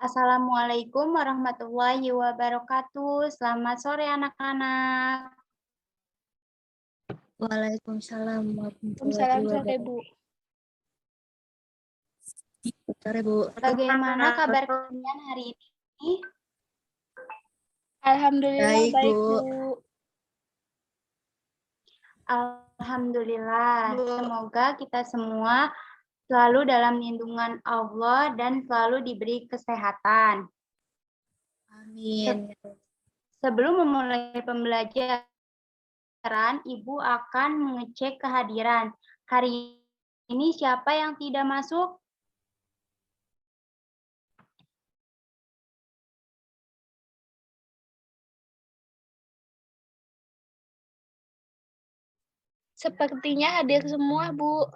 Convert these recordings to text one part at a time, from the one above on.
Assalamualaikum warahmatullahi wabarakatuh. Selamat sore anak-anak. Waalaikumsalam warahmatullahi Waalaikumsalam sore, wabarakatuh. Bu. Sore, Bu. Bagaimana kabar kalian hari ini? Alhamdulillah Baik, baik, Bu. Bu. Alhamdulillah. Bu. Semoga kita semua selalu dalam lindungan Allah dan selalu diberi kesehatan. Amin. Sebelum memulai pembelajaran, Ibu akan mengecek kehadiran. Hari ini siapa yang tidak masuk? Sepertinya hadir semua, Bu.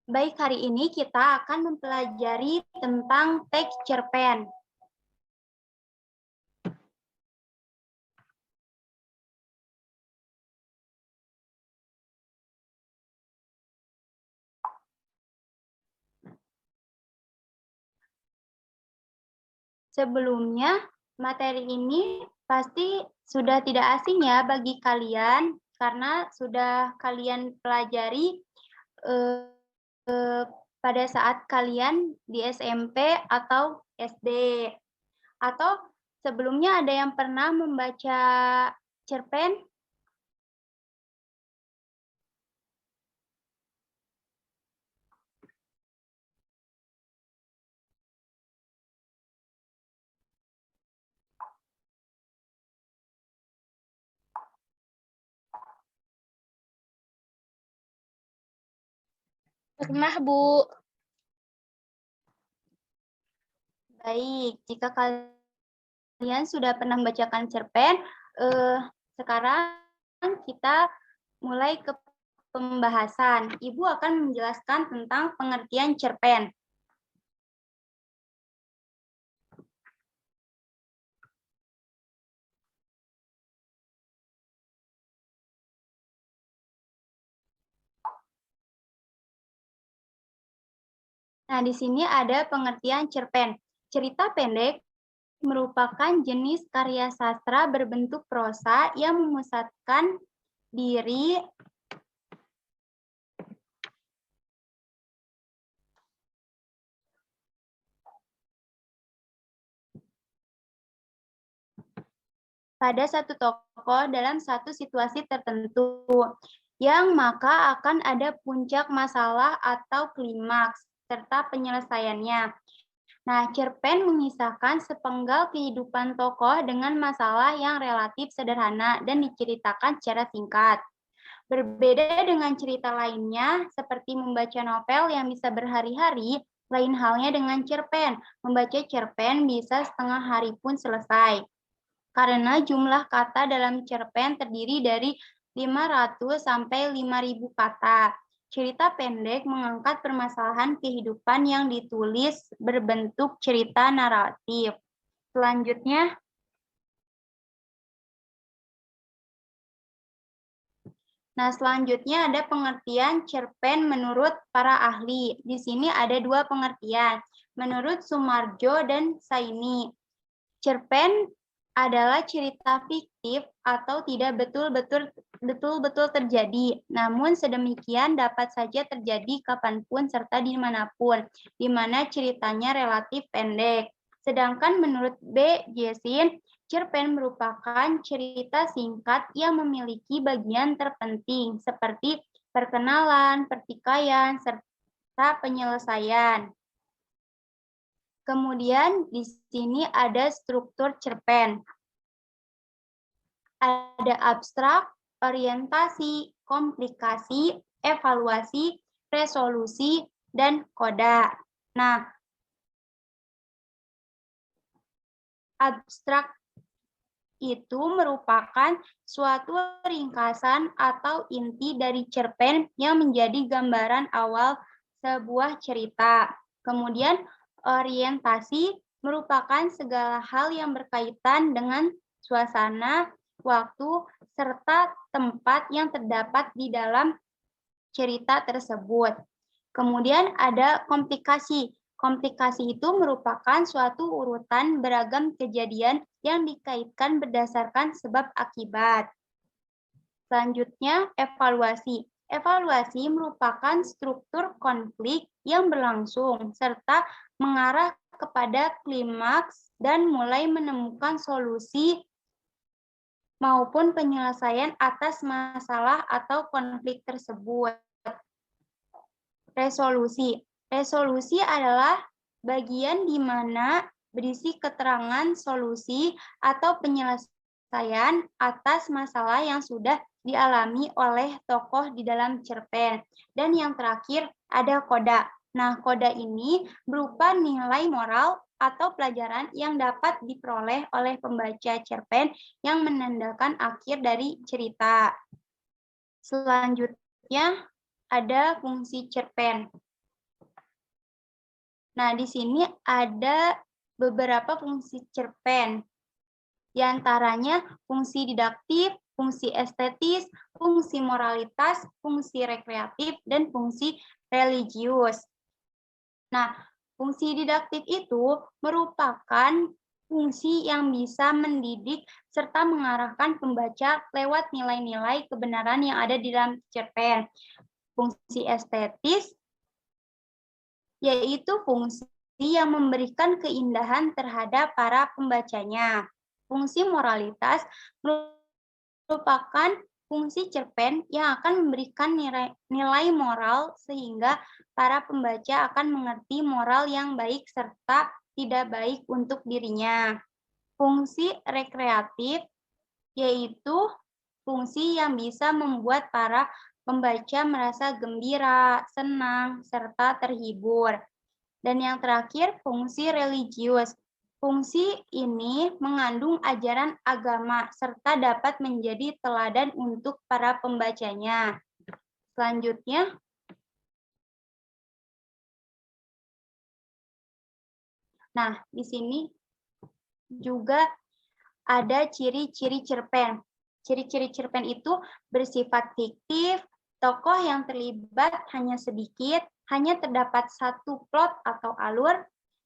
Baik, hari ini kita akan mempelajari tentang teks cerpen. Sebelumnya, materi ini pasti sudah tidak asing ya bagi kalian, karena sudah kalian pelajari pada saat kalian di SMP atau SD. Atau sebelumnya ada yang pernah membaca cerpen? Pernah, Bu. Baik, jika kalian sudah pernah membacakan cerpen, sekarang kita mulai ke pembahasan. Ibu akan menjelaskan tentang pengertian cerpen. Nah, di sini ada pengertian cerpen. Cerita pendek merupakan jenis karya sastra berbentuk prosa yang memusatkan diri pada satu tokoh dalam satu situasi tertentu, yang maka akan ada puncak masalah atau klimaks, serta penyelesaiannya. Nah, cerpen mengisahkan sepenggal kehidupan tokoh dengan masalah yang relatif sederhana dan diceritakan secara singkat. Berbeda dengan cerita lainnya, seperti membaca novel yang bisa berhari-hari, lain halnya dengan cerpen. Membaca cerpen bisa setengah hari pun selesai. Karena jumlah kata dalam cerpen terdiri dari 500 sampai 5.000 kata. Cerita pendek mengangkat permasalahan kehidupan yang ditulis berbentuk cerita naratif. Selanjutnya, Nah, selanjutnya ada pengertian cerpen menurut para ahli. Di sini ada dua pengertian. Menurut Sumarjo dan Saini, cerpen adalah cerita fiktif atau tidak betul-betul terjadi. Namun sedemikian dapat saja terjadi kapanpun serta dimanapun, di mana ceritanya relatif pendek. Sedangkan menurut B. Jessin, cerpen merupakan cerita singkat yang memiliki bagian terpenting seperti perkenalan, pertikaian, serta penyelesaian. Kemudian di sini ada struktur cerpen. Ada abstrak, orientasi, komplikasi, evaluasi, resolusi, dan koda. Nah, abstrak itu merupakan suatu ringkasan atau inti dari cerpen yang menjadi gambaran awal sebuah cerita. Kemudian orientasi merupakan segala hal yang berkaitan dengan suasana, waktu, serta tempat yang terdapat di dalam cerita tersebut. Kemudian ada komplikasi. Komplikasi itu merupakan suatu urutan beragam kejadian yang dikaitkan berdasarkan sebab akibat. Selanjutnya, evaluasi. Evaluasi merupakan struktur konflik yang berlangsung serta mengarah kepada klimaks dan mulai menemukan solusi maupun penyelesaian atas masalah atau konflik tersebut. Resolusi. Resolusi adalah bagian di mana berisi keterangan solusi atau penyelesaian atas masalah yang sudah dialami oleh tokoh di dalam cerpen. Dan yang terakhir ada koda. Nah, koda ini berupa nilai moral atau pelajaran yang dapat diperoleh oleh pembaca cerpen yang menandakan akhir dari cerita. Selanjutnya ada fungsi cerpen. Nah, di sini ada beberapa fungsi cerpen. Di antaranya fungsi didaktif, fungsi estetis, fungsi moralitas, fungsi rekreatif, dan fungsi religius. Nah, fungsi didaktif itu merupakan fungsi yang bisa mendidik serta mengarahkan pembaca lewat nilai-nilai kebenaran yang ada di dalam cerpen. Fungsi estetis yaitu fungsi yang memberikan keindahan terhadap para pembacanya. Fungsi moralitas merupakan fungsi cerpen yang akan memberikan nilai moral sehingga para pembaca akan mengerti moral yang baik serta tidak baik untuk dirinya. Fungsi rekreatif yaitu fungsi yang bisa membuat para pembaca merasa gembira, senang, serta terhibur. Dan yang terakhir, fungsi religius. Fungsi ini mengandung ajaran agama serta dapat menjadi teladan untuk para pembacanya. Selanjutnya, nah di sini juga ada ciri-ciri cerpen. Ciri-ciri cerpen itu bersifat fiktif, tokoh yang terlibat hanya sedikit, hanya terdapat satu plot atau alur,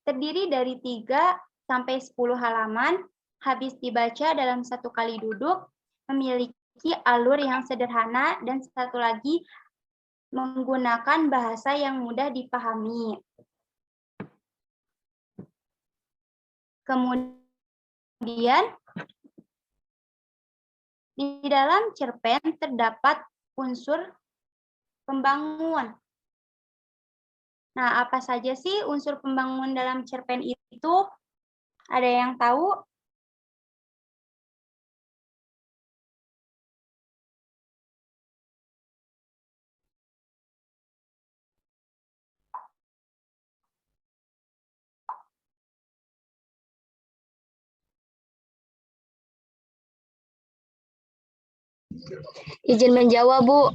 terdiri dari 3-10 halaman, habis dibaca dalam satu kali duduk, memiliki alur yang sederhana, dan satu lagi menggunakan bahasa yang mudah dipahami. Kemudian, di dalam cerpen terdapat unsur pembangun. Nah, apa saja sih unsur pembangun dalam cerpen itu? Ada yang tahu? Izin menjawab, Bu.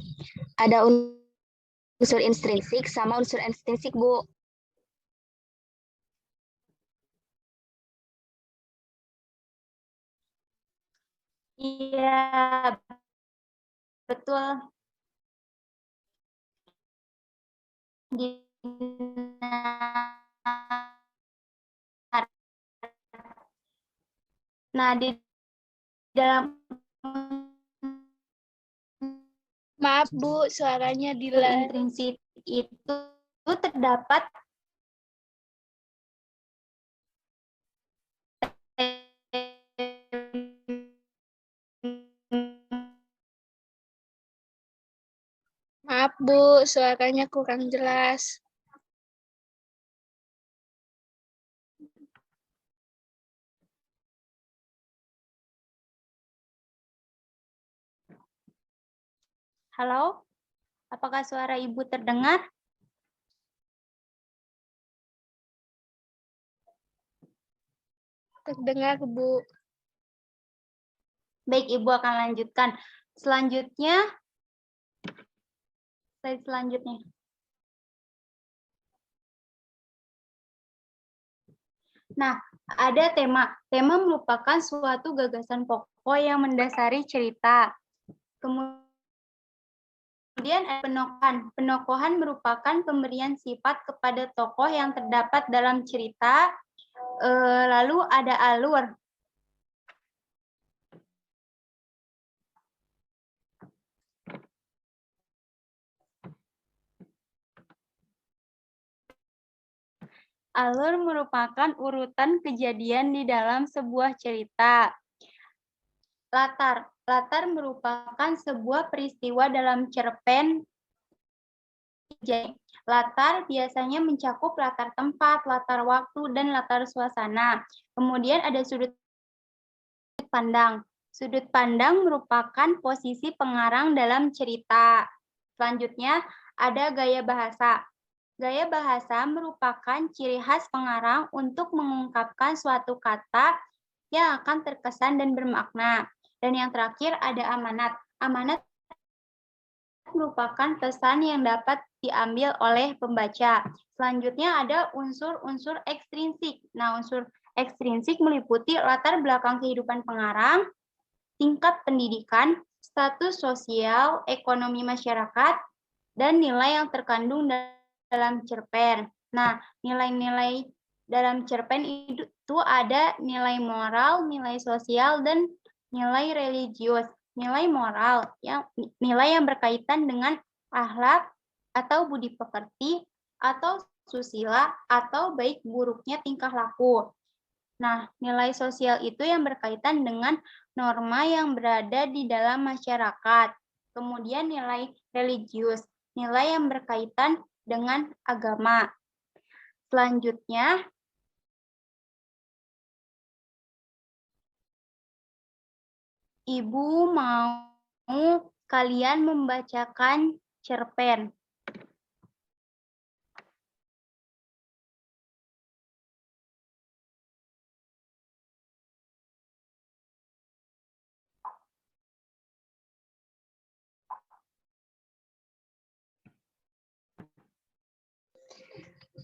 Ada unsur intrinsik sama unsur ekstrinsik, Bu. Iya, betul. Nah, di dalam Maaf Bu, suaranya unsur delay. intrinsik itu terdapat Maaf Bu, suaranya kurang jelas. Halo, apakah suara Ibu terdengar? Terdengar Bu. Baik, Ibu akan lanjutkan. Selanjutnya, slide selanjutnya. Nah, ada tema. Tema merupakan suatu gagasan pokok yang mendasari cerita. Kemudian ada penokohan. Penokohan merupakan pemberian sifat kepada tokoh yang terdapat dalam cerita. Lalu ada alur. Alur merupakan urutan kejadian di dalam sebuah cerita. Latar. Latar merupakan sebuah peristiwa dalam cerpen. Latar biasanya mencakup latar tempat, latar waktu, dan latar suasana. Kemudian ada sudut pandang. Sudut pandang merupakan posisi pengarang dalam cerita. Selanjutnya ada gaya bahasa. Gaya bahasa merupakan ciri khas pengarang untuk mengungkapkan suatu kata yang akan terkesan dan bermakna. Dan yang terakhir ada amanat. Amanat merupakan pesan yang dapat diambil oleh pembaca. Selanjutnya ada unsur-unsur ekstrinsik. Nah, unsur ekstrinsik meliputi latar belakang kehidupan pengarang, tingkat pendidikan, status sosial, ekonomi masyarakat, dan nilai yang terkandung dalam cerpen. Nah, nilai-nilai dalam cerpen itu ada nilai moral, nilai sosial, dan nilai religius. Nilai moral, nilai yang berkaitan dengan akhlak atau budi pekerti, atau susila, atau baik buruknya tingkah laku. Nah, nilai sosial itu yang berkaitan dengan norma yang berada di dalam masyarakat. Kemudian nilai religius, nilai yang berkaitan dengan agama. Selanjutnya, Ibu mau kalian membacakan cerpen.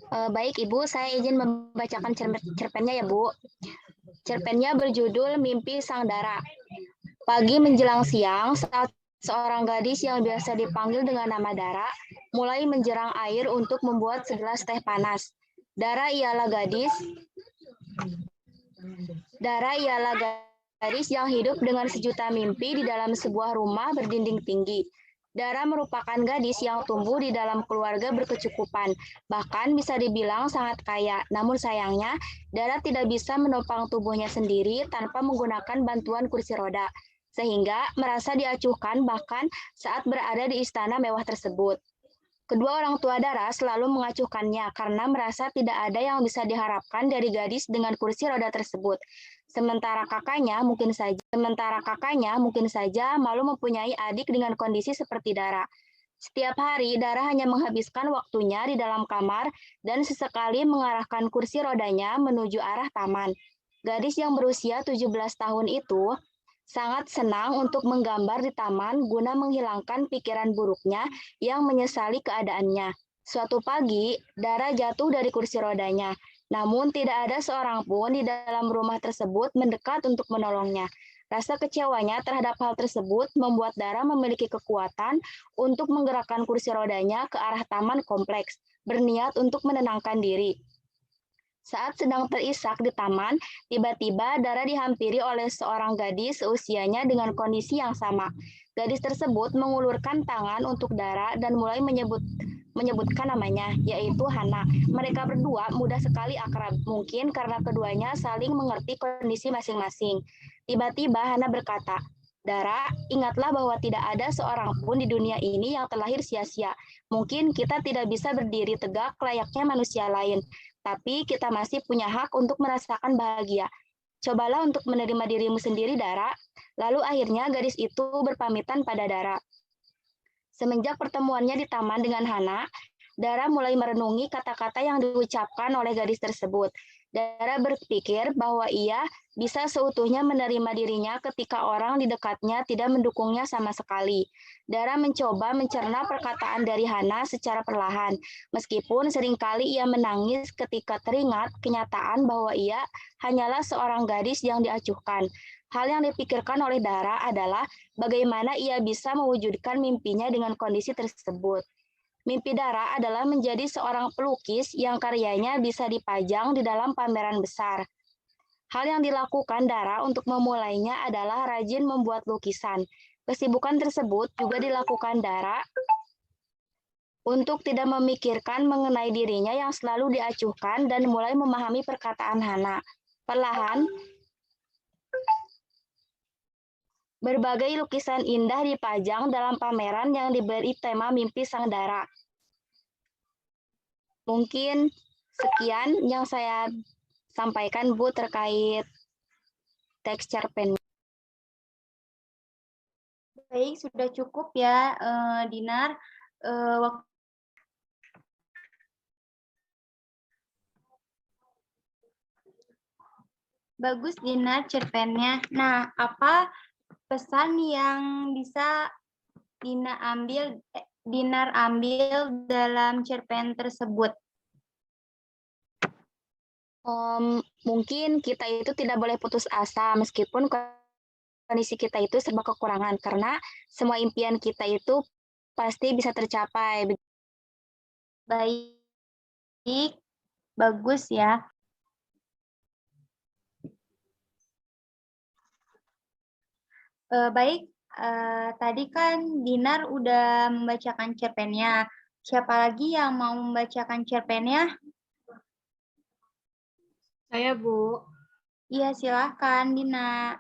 Baik Ibu, saya izin membacakan cerpennya ya Bu. Cerpennya berjudul Mimpi Sang Dara. Pagi menjelang siang, saat seorang gadis yang biasa dipanggil dengan nama Dara mulai menjerang air untuk membuat segelas teh panas. Dara ialah gadis yang hidup dengan sejuta mimpi di dalam sebuah rumah berdinding tinggi. Dara merupakan gadis yang tumbuh di dalam keluarga berkecukupan, bahkan bisa dibilang sangat kaya. Namun sayangnya, Dara tidak bisa menopang tubuhnya sendiri tanpa menggunakan bantuan kursi roda, sehingga merasa diacuhkan bahkan saat berada di istana mewah tersebut. Kedua orang tua Dara selalu mengacuhkannya karena merasa tidak ada yang bisa diharapkan dari gadis dengan kursi roda tersebut. Sementara kakaknya mungkin saja malu mempunyai adik dengan kondisi seperti Dara. Setiap hari Dara hanya menghabiskan waktunya di dalam kamar dan sesekali mengarahkan kursi rodanya menuju arah taman. Gadis yang berusia 17 tahun itu sangat senang untuk menggambar di taman guna menghilangkan pikiran buruknya yang menyesali keadaannya. Suatu pagi, Dara jatuh dari kursi rodanya, namun tidak ada seorang pun di dalam rumah tersebut mendekat untuk menolongnya. Rasa kecewanya terhadap hal tersebut membuat Dara memiliki kekuatan untuk menggerakkan kursi rodanya ke arah taman kompleks, berniat untuk menenangkan diri. Saat sedang terisak di taman, tiba-tiba Dara dihampiri oleh seorang gadis seusianya dengan kondisi yang sama. Gadis tersebut mengulurkan tangan untuk Dara dan mulai menyebutkan namanya, yaitu Hana. Mereka berdua mudah sekali akrab, mungkin karena keduanya saling mengerti kondisi masing-masing. Tiba-tiba Hana berkata, Dara, ingatlah bahwa tidak ada seorang pun di dunia ini yang terlahir sia-sia. Mungkin kita tidak bisa berdiri tegak layaknya manusia lain, tapi kita masih punya hak untuk merasakan bahagia. Cobalah untuk menerima dirimu sendiri, Dara. Lalu akhirnya gadis itu berpamitan pada Dara. Semenjak pertemuannya di taman dengan Hana, Dara mulai merenungi kata-kata yang diucapkan oleh gadis tersebut. Dara berpikir bahwa ia bisa seutuhnya menerima dirinya ketika orang di dekatnya tidak mendukungnya sama sekali. Dara mencoba mencerna perkataan dari Hana secara perlahan, meskipun seringkali ia menangis ketika teringat kenyataan bahwa ia hanyalah seorang gadis yang diacuhkan. Hal yang dipikirkan oleh Dara adalah bagaimana ia bisa mewujudkan mimpinya dengan kondisi tersebut. Mimpi Dara adalah menjadi seorang pelukis yang karyanya bisa dipajang di dalam pameran besar. Hal yang dilakukan Dara untuk memulainya adalah rajin membuat lukisan. Kesibukan tersebut juga dilakukan Dara untuk tidak memikirkan mengenai dirinya yang selalu diacuhkan dan mulai memahami perkataan Hana. Perlahan, berbagai lukisan indah dipajang dalam pameran yang diberi tema mimpi sang Dara. Mungkin sekian yang saya sampaikan, Bu, terkait teks cerpen. Baik, sudah cukup ya, Dinar. Bagus, Dinar, cerpennya. Nah, apa pesan yang bisa Dinar ambil dalam cerpen tersebut? Mungkin kita itu tidak boleh putus asa meskipun kondisi kita itu serba kekurangan, karena semua impian kita itu pasti bisa tercapai. Baik, bagus ya. Baik, tadi kan Dinar udah membacakan cerpennya. Siapa lagi yang mau membacakan cerpennya? Saya, Bu. Iya, silahkan, Dina.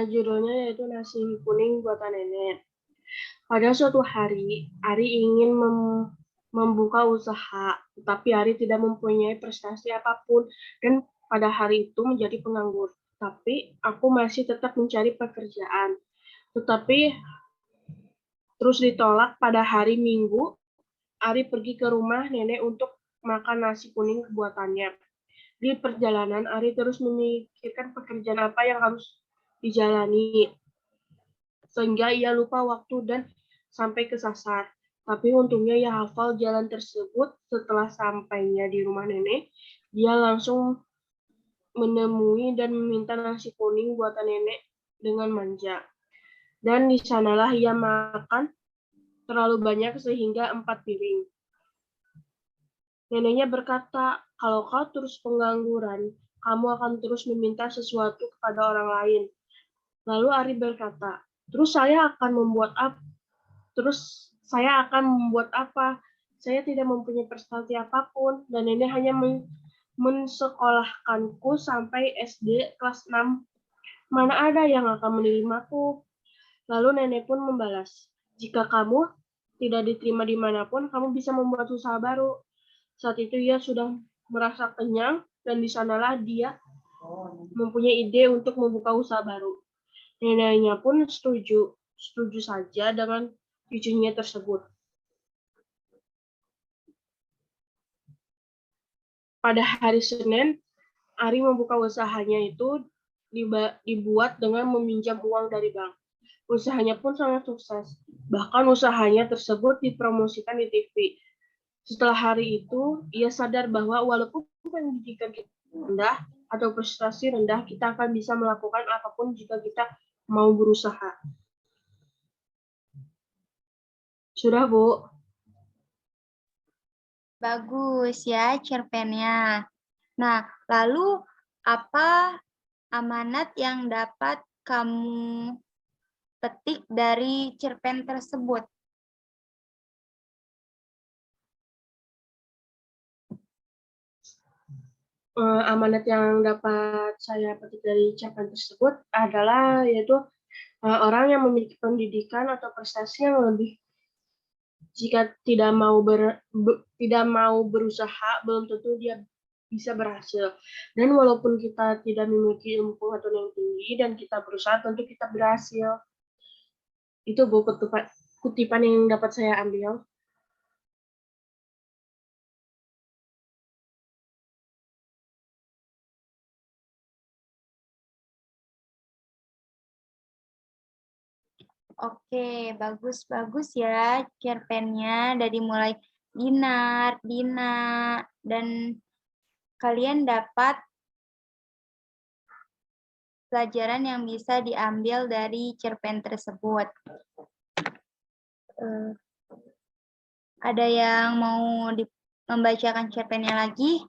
Judulnya yaitu Nasi Kuning Buatan Nenek. Pada suatu hari, Ari ingin membuka usaha, tetapi Ari tidak mempunyai prestasi apapun dan pada hari itu menjadi penganggur. Tapi aku masih tetap mencari pekerjaan. Tetapi terus ditolak. Pada hari Minggu, Ari pergi ke rumah nenek untuk makan nasi kuning buatannya. Di perjalanan, Ari terus memikirkan pekerjaan apa yang harus dijalani, sehingga ia lupa waktu dan sampai kesasar. Tapi untungnya ia hafal jalan tersebut. Setelah sampainya di rumah nenek, dia langsung menemui dan meminta nasi kuning buatan nenek dengan manja. Dan di sanalah ia makan terlalu banyak sehingga 4 piring. Neneknya berkata, kalau kau terus pengangguran, kamu akan terus meminta sesuatu kepada orang lain. Lalu Ari berkata, terus saya akan membuat apa? Saya tidak mempunyai prestasi apapun, dan nenek hanya mensekolahkanku sampai SD kelas 6. Mana ada yang akan menerimaku? Lalu nenek pun membalas, jika kamu tidak diterima dimanapun, kamu bisa membuat usaha baru. Saat itu ia sudah merasa kenyang, dan di sanalah dia mempunyai ide untuk membuka usaha baru. Neneknya pun setuju saja dengan cucunya tersebut. Pada hari Senin, Ari membuka usahanya itu dibuat dengan meminjam uang dari bank. Usahanya pun sangat sukses. Bahkan usahanya tersebut dipromosikan di TV. Setelah hari itu, ia sadar bahwa walaupun pendidikan rendah, atau prestasi rendah, kita akan bisa melakukan apapun jika kita mau berusaha. Sudah, Bu? Bagus ya cerpennya. Nah, lalu apa amanat yang dapat kamu petik dari cerpen tersebut? Amanat yang dapat saya petik dari cerpen tersebut adalah yaitu orang yang memiliki pendidikan atau prestasi yang lebih, jika tidak mau berusaha, belum tentu dia bisa berhasil. Dan walaupun kita tidak memiliki ilmu pengetahuan yang tinggi dan kita berusaha, tentu kita berhasil. Itu Bu kutipan yang dapat saya ambil. Oke, bagus-bagus ya cerpennya dari mulai Dinar, Dina, dan kalian dapat pelajaran yang bisa diambil dari cerpen tersebut. Ada yang mau membacakan cerpennya lagi?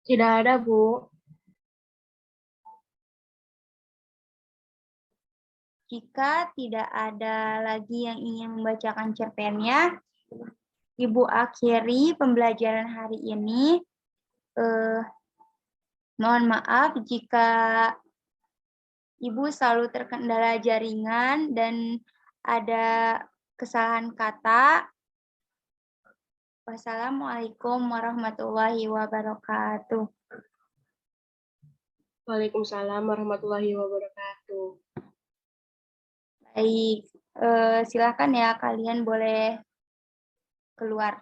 Tidak ada, Bu. Jika tidak ada lagi yang ingin membacakan cerpennya, Ibu akhiri pembelajaran hari ini. Mohon maaf jika Ibu selalu terkendala jaringan dan ada kesalahan kata. Wassalamualaikum warahmatullahi wabarakatuh. Waalaikumsalam warahmatullahi wabarakatuh. Baik, silakan ya, kalian boleh keluar.